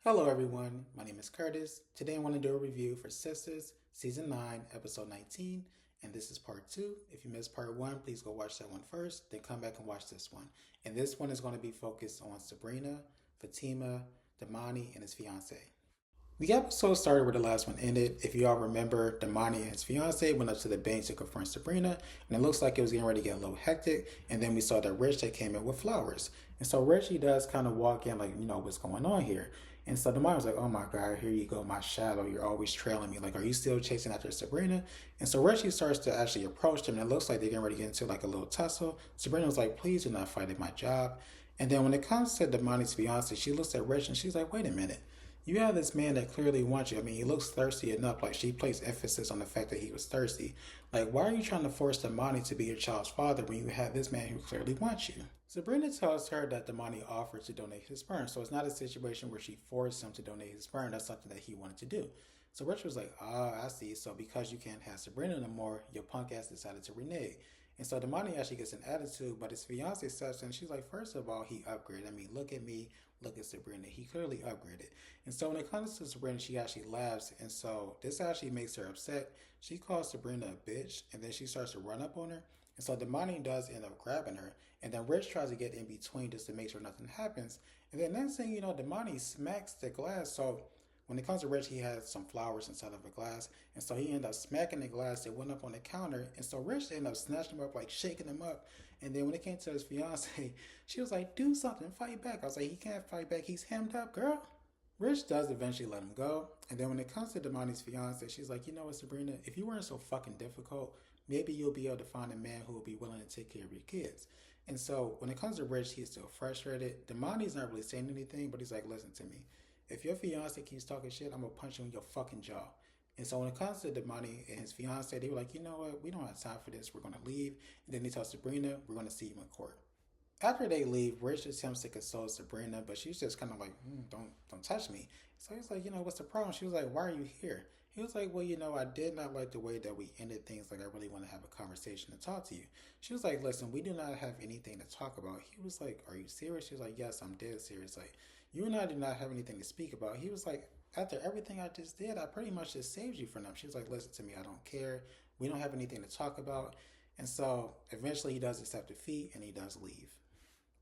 Hello everyone, my name is Curtis. Today I want to do a review for Sistas, Season 9, Episode 19, and this is Part 2. If you missed Part 1, please go watch that one first, then come back and watch this one. And this one is going to be focused on Sabrina, Fatima, Damani, and his fiance. The episode started where the last one ended. If you all remember, Damani and his fiance went up to the bank to confront Sabrina, and it looks like it was getting ready to get a little hectic. And then we saw that Rich that came in with flowers. And so Richie does kind of walk in like, what's going on here? And so Damani was like, oh my God, here you go, my shadow. You're always trailing me. Like, are you still chasing after Sabrina? And so Richie starts to actually approach him, and it looks like they're getting ready to get into like a little tussle. Sabrina was like, please do not fight at my job. And then when it comes to Damani's fiance, she looks at Rich and she's like, wait a minute. You have this man that clearly wants you. I mean, he looks thirsty enough. Like, she placed emphasis on the fact that he was thirsty. Like, why are you trying to force Damani to be your child's father when you have this man who clearly wants you? Sabrina tells her that Damani offered to donate his sperm, so it's not a situation where she forced him to donate his sperm. That's something that he wanted to do. So Rich was like, I see. So because you can't have Sabrina no more, your punk ass decided to renege. And so Damani actually gets an attitude, but his fiance says, and she's like, first of all, he upgraded. I mean, look at me, look at Sabrina. He clearly upgraded. And so when it comes to Sabrina, she actually laughs. And so this actually makes her upset. She calls Sabrina a bitch, and then she starts to run up on her. And so Damani does end up grabbing her. And then Rich tries to get in between just to make sure nothing happens. And then next thing you know, Damani smacks the glass. So when it comes to Rich, he had some flowers inside of a glass, and so he ended up smacking the glass that went up on the counter, and so Rich ended up snatching him up, like shaking him up. And then when it came to his fiance, she was like, "Do something, fight back." I was like, "He can't fight back. He's hemmed up, girl." Rich does eventually let him go, and then when it comes to Damani's fiance, she's like, "You know what, Sabrina? If you weren't so fucking difficult, maybe you'll be able to find a man who will be willing to take care of your kids." And so when it comes to Rich, he's still frustrated. Damani's not really saying anything, but he's like, "Listen to me. If your fiance keeps talking shit, I'm gonna punch you in your fucking jaw." And so when it comes to Damani and his fiance, they were like, you know what, we don't have time for this. We're gonna leave. And then they tell Sabrina, we're gonna see you in court. After they leave, Rich attempts to console Sabrina, but she's just kind of like, don't touch me. So he's like, what's the problem? She was like, why are you here? He was like, well, I did not like the way that we ended things. Like, I really want to have a conversation and talk to you. She was like, listen, we do not have anything to talk about. He was like, are you serious? She was like, yes, I'm dead serious. Like, you and I do not have anything to speak about. He was like, after everything I just did, I pretty much just saved you from them. She was like, listen to me, I don't care. We don't have anything to talk about. And so eventually he does accept defeat and he does leave.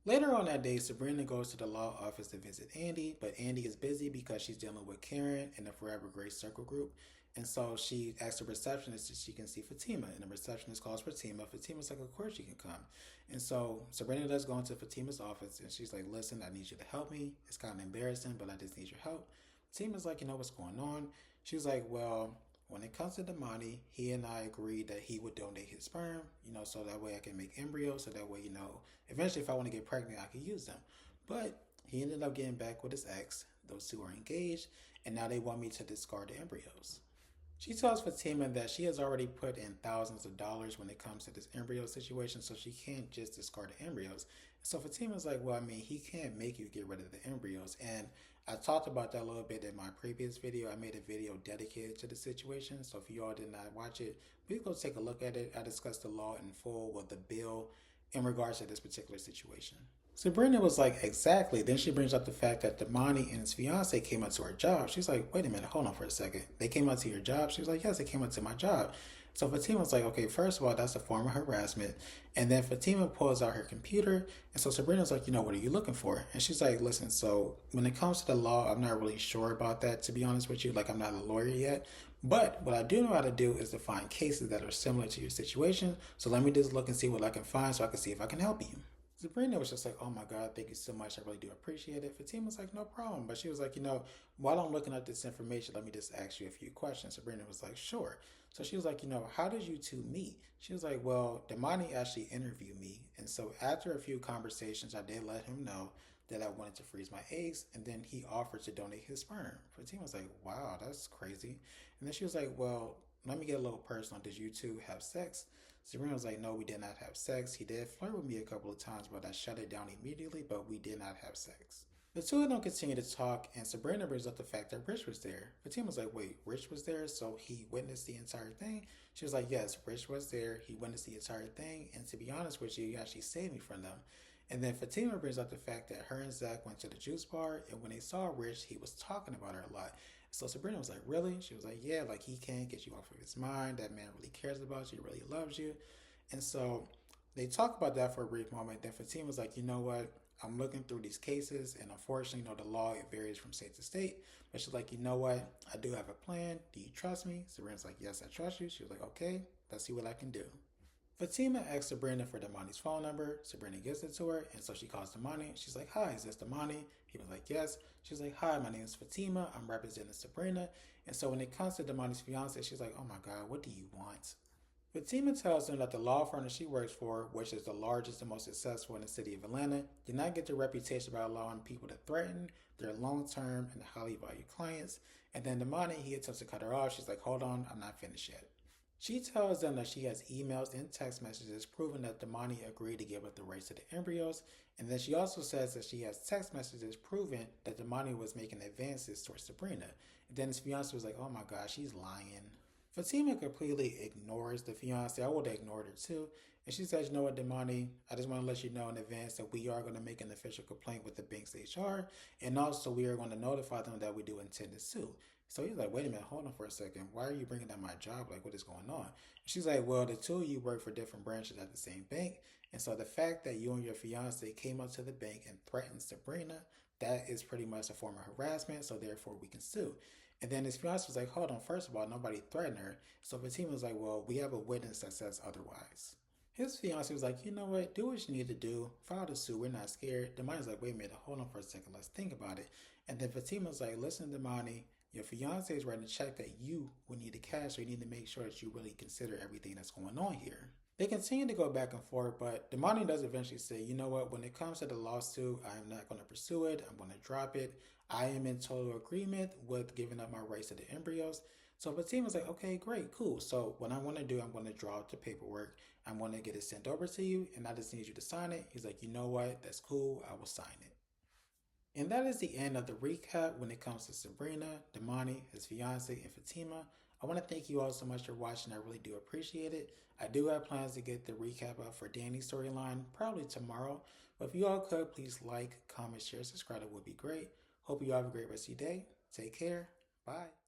Later on that day, Sabrina goes to the law office to visit Andy, but Andy is busy because she's dealing with Karen in the Forever Grace Circle group. And so she asks the receptionist if she can see Fatima, and the receptionist calls Fatima. Fatima's like, of course she can come. And so Sabrina does go into Fatima's office, and she's like, listen, I need you to help me. It's kind of embarrassing, but I just need your help. Fatima's like, what's going on? She's like, well, when it comes to the money, he and I agreed that he would donate his sperm, so that way I can make embryos, so that way, eventually if I want to get pregnant, I can use them. But he ended up getting back with his ex. Those two are engaged, and now they want me to discard the embryos. She tells Fatima that she has already put in thousands of dollars when it comes to this embryo situation, so she can't just discard the embryos. So Fatima's like, well, I mean, he can't make you get rid of the embryos. And I talked about that a little bit in my previous video. I made a video dedicated to the situation. So if you all did not watch it, please go take a look at it. I discussed the law in full with the bill in regards to this particular situation. Sabrina was like, exactly. Then she brings up the fact that Damani and his fiance came out to her job. She's like, wait a minute, hold on for a second. They came out to your job? She was like, yes, they came out to my job. So Fatima was like, okay, first of all, that's a form of harassment. And then Fatima pulls out her computer. And so Sabrina's like, what are you looking for? And she's like, listen, so when it comes to the law, I'm not really sure about that, to be honest with you. Like, I'm not a lawyer yet. But what I do know how to do is to find cases that are similar to your situation. So let me just look and see what I can find so I can see if I can help you. Sabrina was just like, oh my God, thank you so much. I really do appreciate it. Fatima's like, no problem. But she was like, while I'm looking at this information, let me just ask you a few questions. Sabrina was like, sure. So she was like, how did you two meet? She was like, well, Damani actually interviewed me. And so after a few conversations, I did let him know that I wanted to freeze my eggs. And then he offered to donate his sperm. Fatima was like, wow, that's crazy. And then she was like, well, let me get a little personal. Did you two have sex? Sabrina was like, no, we did not have sex. He did flirt with me a couple of times, but I shut it down immediately, but we did not have sex. The two of them continue to talk, and Sabrina brings up the fact that Rich was there. Fatima was like, wait, Rich was there? So he witnessed the entire thing? She was like, yes, Rich was there. He witnessed the entire thing, and to be honest with you, he actually saved me from them. And then Fatima brings up the fact that her and Zach went to the juice bar, and when they saw Rich, he was talking about her a lot. So Sabrina was like, really? She was like, yeah, like he can't get you off of his mind. That man really cares about you, really loves you. And so they talk about that for a brief moment. Then Fatima was like, you know what? I'm looking through these cases, and unfortunately, the law, it varies from state to state. But she's like, you know what? I do have a plan. Do you trust me? Sabrina's like, yes, I trust you. She was like, okay, let's see what I can do. Fatima asks Sabrina for Damani's phone number. Sabrina gives it to her, and so she calls Damani. She's like, hi, is this Damani? He was like, yes. She's like, hi, my name is Fatima. I'm representing Sabrina. And so when it comes to Damani's fiance, she's like, oh my God, what do you want? Fatima tells them that the law firm that she works for, which is the largest and most successful in the city of Atlanta, did not get the reputation by allowing people to threaten their long-term and highly valued clients. And then Damani, he attempts to cut her off. She's like, hold on, I'm not finished yet. She tells them that she has emails and text messages proving that Damani agreed to give up the rights to the embryos, and then she also says that she has text messages proving that Damani was making advances towards Sabrina. And then his fiance was like, oh my gosh, she's lying. Fatima completely ignores the fiance. I would have ignored her too. And she says, you know what, Damani, I just want to let you know in advance that we are going to make an official complaint with the bank's HR, and also we are going to notify them that we do intend to sue. So he's like, wait a minute, hold on for a second. Why are you bringing up my job? Like, what is going on? And she's like, well, the two of you work for different branches at the same bank. And so the fact that you and your fiance came up to the bank and threatened Sabrina, that is pretty much a form of harassment. So therefore we can sue. And then his fiance was like, hold on, first of all, nobody threatened her. So Fatima was like, well, we have a witness that says otherwise. His fiance was like, you know what, do what you need to do. File the suit, we're not scared. Damani's like, wait a minute, hold on for a second, let's think about it. And then Fatima's like, listen, Damani, your fiance is writing a check that you would need to cash, so you need to make sure that you really consider everything that's going on here. They continue to go back and forth, but Damani does eventually say, you know what, when it comes to the lawsuit, I am not going to pursue it. I'm going to drop it. I am in total agreement with giving up my rights to the embryos. So Fatima's like, okay, great, cool. So what I want to do, I'm going to draw up the paperwork. I'm going to get it sent over to you, and I just need you to sign it. He's like, you know what, that's cool. I will sign it. And that is the end of the recap when it comes to Sabrina, Damani, his fiance, and Fatima. I want to thank you all so much for watching. I really do appreciate it. I do have plans to get the recap up for Danny's storyline probably tomorrow. But if you all could, please like, comment, share, subscribe. It would be great. Hope you all have a great rest of your day. Take care. Bye.